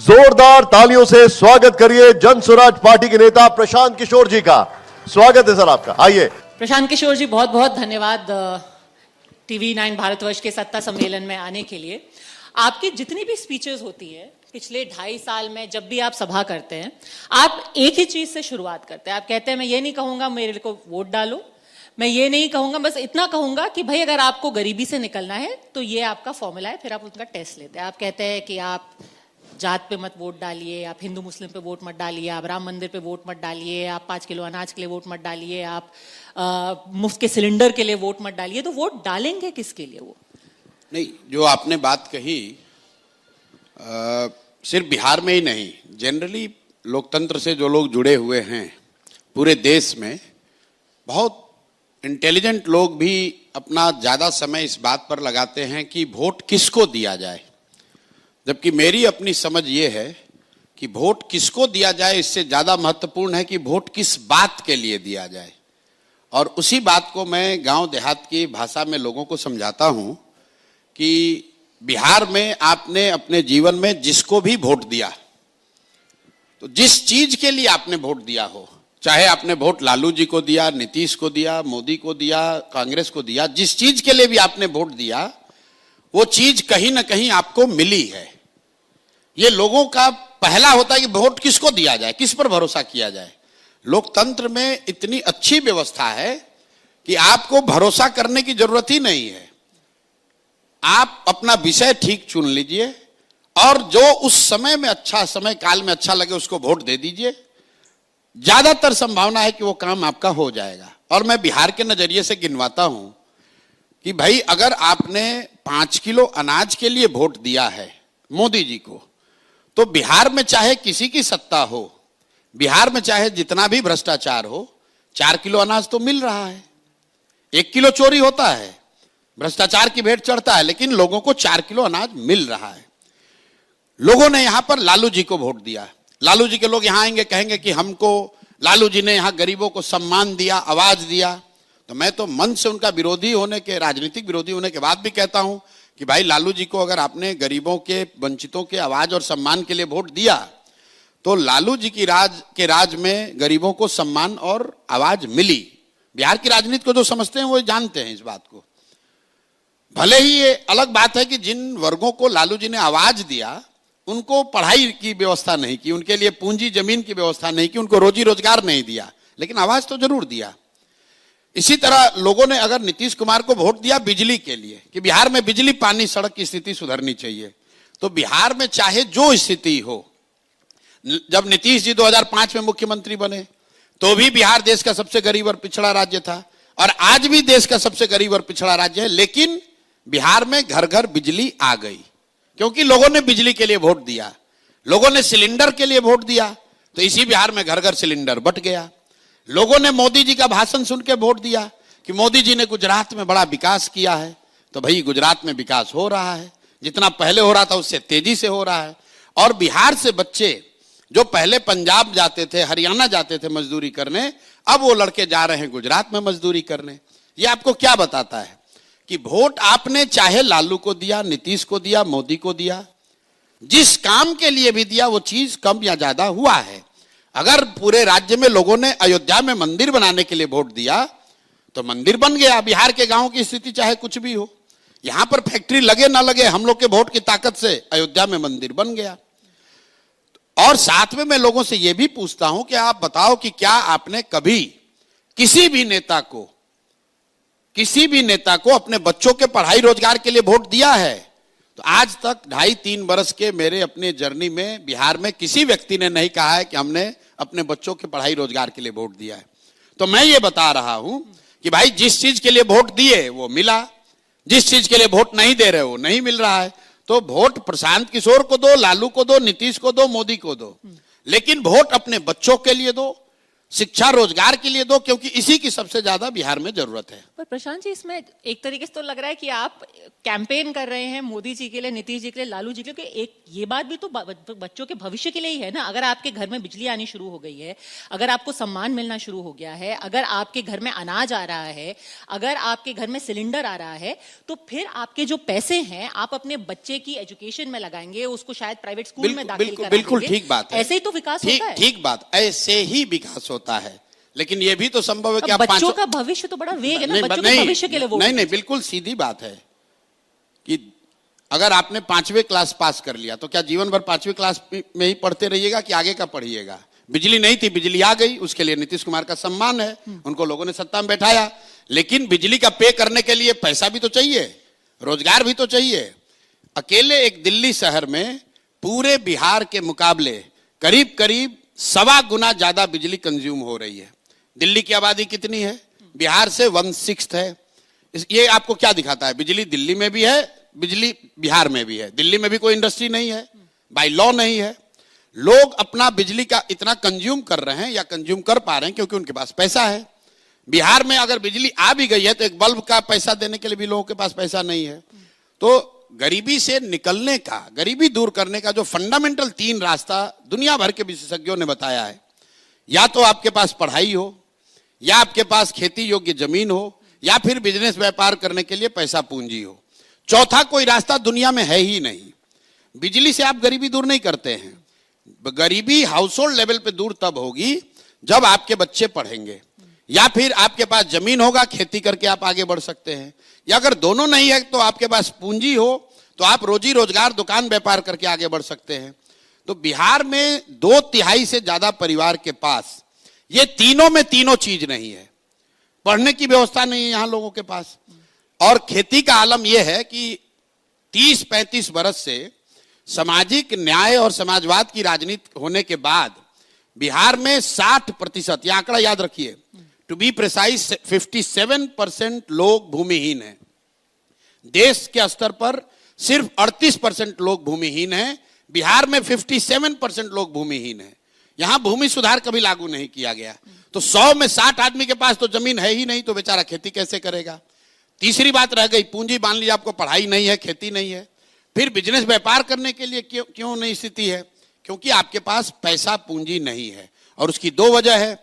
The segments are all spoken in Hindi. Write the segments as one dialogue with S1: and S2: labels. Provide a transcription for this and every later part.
S1: जोरदार तालियों से स्वागत करिए जन स्वराज पार्टी के नेता प्रशांत किशोर जी का। स्वागत है सर आपका, आइए।
S2: प्रशांत किशोर जी, बहुत बहुत धन्यवाद टीवी 9 भारतवर्ष के सत्ता सम्मेलन में आने के लिए। आपकी जितनी भी स्पीचेस होती है पिछले 2.5 साल में, जब भी आप सभा करते हैं, आप एक ही चीज से शुरुआत करते हैं। आप कहते हैं मैं ये नहीं कहूंगा मेरे को वोट डालो, मैं ये नहीं कहूंगा, बस इतना कहूंगा कि भाई अगर आपको गरीबी से निकलना है तो ये आपका फॉर्मूला है। फिर आप उनका टेस्ट लेते हैं। आप कहते हैं कि आप जात पे मत वोट डालिए, आप हिंदू मुस्लिम पे वोट मत डालिए, आप राम मंदिर पे वोट मत डालिए, आप 5 किलो अनाज के लिए वोट मत डालिए, आप मुफ्त के सिलेंडर के लिए वोट मत डालिए। तो वोट डालेंगे किसके लिए? वो
S3: नहीं, जो आपने बात कही सिर्फ बिहार में ही नहीं, जनरली लोकतंत्र से जो लोग जुड़े हुए हैं पूरे देश में, बहुत इंटेलिजेंट लोग भी अपना ज़्यादा समय इस बात पर लगाते हैं कि वोट किसको दिया जाए, जबकि मेरी अपनी समझ ये है कि वोट किसको दिया जाए इससे ज़्यादा महत्वपूर्ण है कि वोट किस बात के लिए दिया जाए। और उसी बात को मैं गांव देहात की भाषा में लोगों को समझाता हूं कि बिहार में आपने अपने जीवन में जिसको भी वोट दिया, तो जिस चीज के लिए आपने वोट दिया हो, चाहे आपने वोट लालू जी को दिया, नीतीश को दिया, मोदी को दिया, कांग्रेस को दिया, जिस चीज के लिए भी आपने वोट दिया वो चीज कहीं ना कहीं आपको मिली है। ये लोगों का पहला होता है कि वोट किसको दिया जाए, किस पर भरोसा किया जाए। लोकतंत्र में इतनी अच्छी व्यवस्था है कि आपको भरोसा करने की जरूरत ही नहीं है। आप अपना विषय ठीक चुन लीजिए और जो उस समय में अच्छा, समय काल में अच्छा लगे उसको वोट दे दीजिए। ज्यादातर संभावना है कि वो काम आपका हो जाएगा। और मैं बिहार के नजरिए से गिनवाता हूं कि भाई अगर आपने 5 किलो अनाज के लिए वोट दिया है मोदी जी को, तो बिहार में चाहे किसी की सत्ता हो, बिहार में चाहे जितना भी भ्रष्टाचार हो, 4 किलो अनाज तो मिल रहा है। 1 किलो चोरी होता है, भ्रष्टाचार की भेंट चढ़ता है, लेकिन लोगों को 4 किलो अनाज मिल रहा है। लोगों ने यहां पर लालू जी को वोट दिया। लालू जी के लोग यहां आएंगे, कहेंगे कि हमको लालू जी ने यहां गरीबों को सम्मान दिया, आवाज दिया। तो मैं तो मन से उनका विरोधी होने के, राजनीतिक विरोधी होने के बाद भी कहता हूं कि भाई लालू जी को अगर आपने गरीबों के, वंचितों के आवाज और सम्मान के लिए वोट दिया, तो लालू जी की राज में गरीबों को सम्मान और आवाज मिली। बिहार की राजनीति को जो समझते हैं वो जानते हैं इस बात को। भले ही ये अलग बात है कि जिन वर्गों को लालू जी ने आवाज दिया उनको पढ़ाई की व्यवस्था नहीं की, उनके लिए पूंजी जमीन की व्यवस्था नहीं की, उनको रोजी रोजगार नहीं दिया, लेकिन आवाज तो जरूर दिया। इसी तरह लोगों ने अगर नीतीश कुमार को वोट दिया बिजली के लिए कि बिहार में बिजली, पानी, सड़क की स्थिति सुधरनी चाहिए, तो बिहार में चाहे जो स्थिति हो, जब नीतीश जी 2005 में मुख्यमंत्री बने तो भी बिहार देश का सबसे गरीब और पिछड़ा राज्य था, और आज भी देश का सबसे गरीब और पिछड़ा राज्य है। लेकिन बिहार में घर घर बिजली आ गई क्योंकि लोगों ने बिजली के लिए वोट दिया, लोगों ने सिलेंडर के लिए वोट दिया, तो इसी बिहार में घर घर सिलेंडर बंट गया। लोगों ने मोदी जी का भाषण सुन के वोट दिया कि मोदी जी ने गुजरात में बड़ा विकास किया है, तो भाई गुजरात में विकास हो रहा है, जितना पहले हो रहा था उससे तेजी से हो रहा है। और बिहार से बच्चे जो पहले पंजाब जाते थे, हरियाणा जाते थे मजदूरी करने, अब वो लड़के जा रहे हैं गुजरात में मजदूरी करने। ये आपको क्या बताता है कि वोट आपने चाहे लालू को दिया, नीतीश को दिया, मोदी को दिया, जिस काम के लिए भी दिया वो चीज कम या ज्यादा हुआ है। अगर पूरे राज्य में लोगों ने अयोध्या में मंदिर बनाने के लिए वोट दिया तो मंदिर बन गया। बिहार के गांव की स्थिति चाहे कुछ भी हो, यहां पर फैक्ट्री लगे ना लगे, हम लोग के वोट की ताकत से अयोध्या में मंदिर बन गया। और साथ में मैं लोगों से यह भी पूछता हूं कि आप बताओ कि क्या आपने कभी किसी भी नेता को अपने बच्चों के पढ़ाई रोजगार के लिए वोट दिया है? तो आज तक 2.5-3 वर्ष के मेरे अपने जर्नी में बिहार में किसी व्यक्ति ने नहीं कहा है कि हमने अपने बच्चों के पढ़ाई रोजगार के लिए वोट दिया है। तो मैं ये बता रहा हूं कि भाई जिस चीज के लिए वोट दिए वो मिला, जिस चीज के लिए वोट नहीं दे रहे वो नहीं मिल रहा है। तो वोट प्रशांत किशोर को दो, लालू को दो, नीतीश को दो, मोदी को दो, लेकिन वोट अपने बच्चों के लिए दो, शिक्षा रोजगार के लिए दो, क्योंकि इसी की सबसे ज्यादा बिहार में जरूरत है।
S2: पर प्रशांत जी, इसमें एक तरीके से तो लग रहा है कि आप कैंपेन कर रहे हैं मोदी जी के लिए, नीतीश जी के लिए, लालू जी के लिए। एक ये बात भी तो बच्चों के भविष्य के लिए ही है ना। अगर आपके घर में बिजली आनी शुरू हो गई है, अगर आपको सम्मान मिलना शुरू हो गया है, अगर आपके घर में अनाज आ रहा है, अगर आपके घर में सिलेंडर आ रहा है, तो फिर आपके जो पैसे हैं आप अपने बच्चे की एजुकेशन में लगाएंगे, उसको शायद प्राइवेट स्कूल में दाखिल कराएंगे।
S3: बिल्कुल ठीक बात है।
S2: ऐसे ही तो विकास होता है।
S3: ठीक बात, ऐसे ही विकास होता है। लेकिन यह भी तो संभव है कि आप
S2: बच्चों का भविष्य तो बड़ा वेग है ना, बच्चों के भविष्य के लिए वो
S3: नहीं, बिल्कुल सीधी बात है कि अगर आपने 5वीं क्लास पास कर लिया तो क्या जीवन भर 5वीं क्लास में ही पढ़ते रहिएगा कि आगे का पढ़िएगा? बिजली नहीं थी, बिजली आ गई, उसके लिए नीतीश कुमार का सम्मान है, उनको लोगों ने सत्ता में बैठाया। लेकिन बिजली का पे करने के लिए पैसा भी तो चाहिए, रोजगार भी तो चाहिए। अकेले एक दिल्ली शहर में पूरे बिहार के मुकाबले करीब करीब 1.25 गुना ज्यादा बिजली कंज्यूम हो रही है। दिल्ली की आबादी कितनी है? बिहार से 1/6 है। ये आपको क्या दिखाता है? बिजली दिल्ली में भी है, बिजली बिहार में भी है। दिल्ली में भी कोई इंडस्ट्री नहीं है, बाय लॉ नहीं है। लोग अपना बिजली का इतना कंज्यूम कर रहे हैं या कंज्यूम कर पा रहे हैं क्योंकि उनके पास पैसा है। बिहार में अगर बिजली आ भी गई है तो एक बल्ब का पैसा देने के लिए भी लोगों के पास पैसा नहीं है। तो गरीबी से निकलने का, गरीबी दूर करने का जो फंडामेंटल 3 रास्ता दुनिया भर के विशेषज्ञों ने बताया है, या तो आपके पास पढ़ाई हो, या आपके पास खेती योग्य जमीन हो, या फिर बिजनेस व्यापार करने के लिए पैसा पूंजी हो। चौथा कोई रास्ता दुनिया में है ही नहीं। बिजली से आप गरीबी दूर नहीं करते हैं। गरीबी हाउस होल्ड लेवल पे दूर तब होगी जब आपके बच्चे पढ़ेंगे, या फिर आपके पास जमीन होगा, खेती करके आप आगे बढ़ सकते हैं, या अगर दोनों नहीं है तो आपके पास पूंजी हो तो आप रोजी रोजगार दुकान व्यापार करके आगे बढ़ सकते हैं। तो बिहार में 2/3 से ज्यादा परिवार के पास ये तीनों में तीनों चीज नहीं है। पढ़ने की व्यवस्था नहीं है यहां लोगों के पास, और खेती का आलम यह है कि 30-35 बरस से सामाजिक न्याय और समाजवाद की राजनीति होने के बाद बिहार में 60%, यह आंकड़ा याद रखिए, टू बी प्रिसाइज 57% लोग भूमिहीन हैं। देश के स्तर पर सिर्फ 38% लोग भूमिहीन हैं। बिहार में 57% लोग भूमिहीन हैं। यहां भूमि सुधार कभी लागू नहीं किया गया। तो 100 में 60 आदमी के पास तो जमीन है ही नहीं, तो बेचारा खेती कैसे करेगा? तीसरी बात रह गई पूंजी। मान लीजिए आपको पढ़ाई नहीं है, खेती नहीं है, फिर बिजनेस व्यापार करने के लिए क्यों नहीं स्थिति है? क्योंकि आपके पास पैसा पूंजी नहीं है। और उसकी 2 वजह है।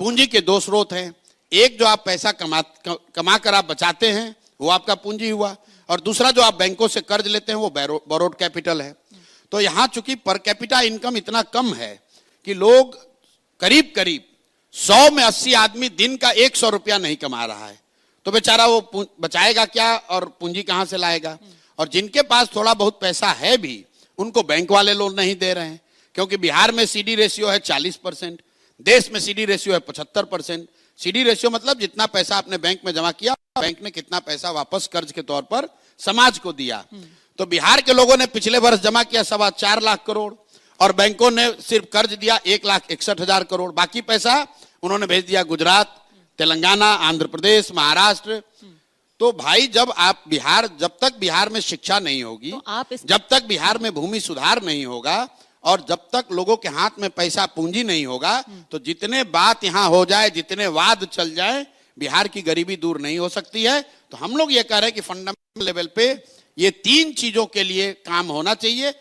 S3: पूंजी के 2 स्रोत हैं। एक, जो आप पैसा कमा कर आप बचाते हैं, वो आपका पूंजी हुआ, और दूसरा जो आप बैंकों से कर्ज लेते हैं वो बोरोड कैपिटल है। तो यहां चूंकि पर कैपिटा इनकम इतना कम है कि लोग करीब करीब 100 में 80 आदमी दिन का 100 रुपया नहीं कमा रहा है, तो बेचारा वो बचाएगा क्या और पूंजी कहां से लाएगा? और जिनके पास थोड़ा बहुत पैसा है भी, उनको बैंक वाले लोन नहीं दे रहे हैं, क्योंकि बिहार में सीडी रेशियो है 40%, देश में सीडी रेशियो है 75%। सीडी रेशियो मतलब जितना पैसा आपने बैंक में जमा किया, बैंक ने कितना पैसा वापस कर्ज के तौर पर समाज को दिया। तो बिहार के लोगों ने पिछले वर्ष जमा किया 4.25 लाख करोड़, और बैंकों ने सिर्फ कर्ज दिया 1,61,000 करोड़। बाकी पैसा उन्होंने भेज दिया गुजरात, तेलंगाना, आंध्र प्रदेश, महाराष्ट्र। तो भाई, जब तक बिहार में शिक्षा नहीं होगी, तो जब तक बिहार में भूमि सुधार नहीं होगा, और जब तक लोगों के हाथ में पैसा पूंजी नहीं होगा, तो जितने बात यहां हो जाए, जितने वाद चल जाए, बिहार की गरीबी दूर नहीं हो सकती है। तो हम लोग ये कह रहे हैं कि फंडामेंटल लेवल पे ये 3 चीजों के लिए काम होना चाहिए।